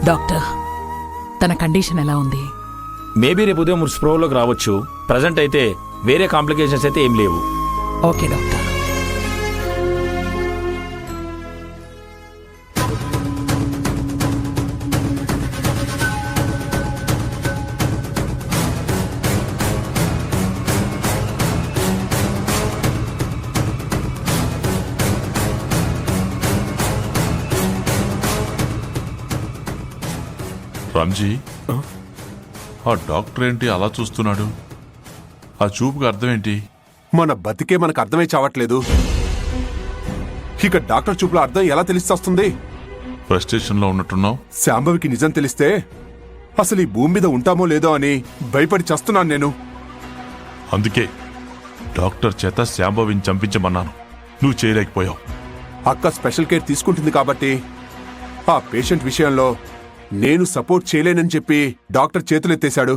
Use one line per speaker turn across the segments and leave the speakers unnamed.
Doctor, తన condition ఎలా ఉంది?
మేబీ రేపు ఉదయం స్ప్రోలోకి రావచ్చు. ప్రజెంట్ అయితే వేరే కాంప్లికేషన్స్ అయితే ఏం లేవు.
Okay doctor.
రామ్జీ, ఆ డాక్టర్ ఏంటి అలా చూస్తున్నాడు? ఆ చూపుకి అర్థం ఏంటి?
మన బతికే మనకు అర్థమై చావట్లేదు. ఇక డాక్టర్ చూపులో అర్థం ఎలా తెలిస్తొస్తుంది?
ఫ్రస్ట్రేషన్ లో ఉన్నట్టున్నావు.
శాంభవికి నిజం తెలిస్తే అసలు ఈ భూమి మీద ఉంటామో లేదో అని భయపడి చస్తున్నాను నేను.
అందుకే డాక్టర్ చేత శాంభవిని చంపించమన్నాను. నువ్వు చేయలేకపోయావు.
అక్క స్పెషల్ కేర్ తీసుకుంటుంది కాబట్టి ఆ పేషెంట్ విషయంలో నేను సపోర్ట్ చేయలేనని చెప్పి డాక్టర్ చేతులెత్తేశాడు.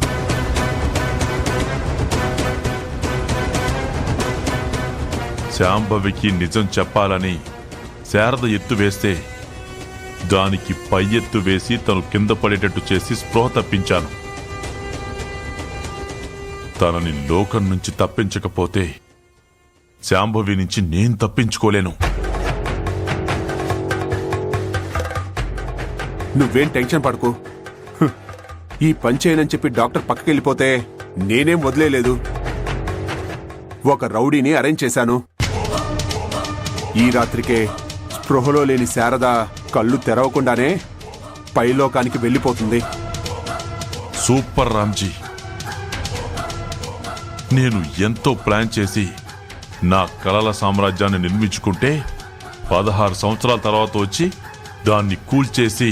శాంభవికి నిజం చెప్పాలని శారద ఎత్తు వేస్తే దానికి పై ఎత్తు వేసి తను కింద పడేటట్టు చేసి స్పృహ తప్పించాను. తనని లోకం నుంచి తప్పించకపోతే శాంభవి నుంచి నేను తప్పించుకోలేను.
నువ్వేం టెన్షన్ పడకు. ఈ పని చేయనని చెప్పి డాక్టర్ పక్కకెళ్ళిపోతే నేనేం వదిలేదు. ఒక రౌడీని అరేంజ్ చేశాను. ఈ రాత్రికే స్పృహలో లేని శారద కళ్ళు తెరవకుండానే పైలోకానికి వెళ్ళిపోతుంది.
సూపర్ రామ్జీ. నేను ఎంతో ప్లాన్ చేసి నా కలల సామ్రాజ్యాన్ని నిర్మించుకుంటే 16 సంవత్సరాల తర్వాత వచ్చి దాన్ని కూల్చేసి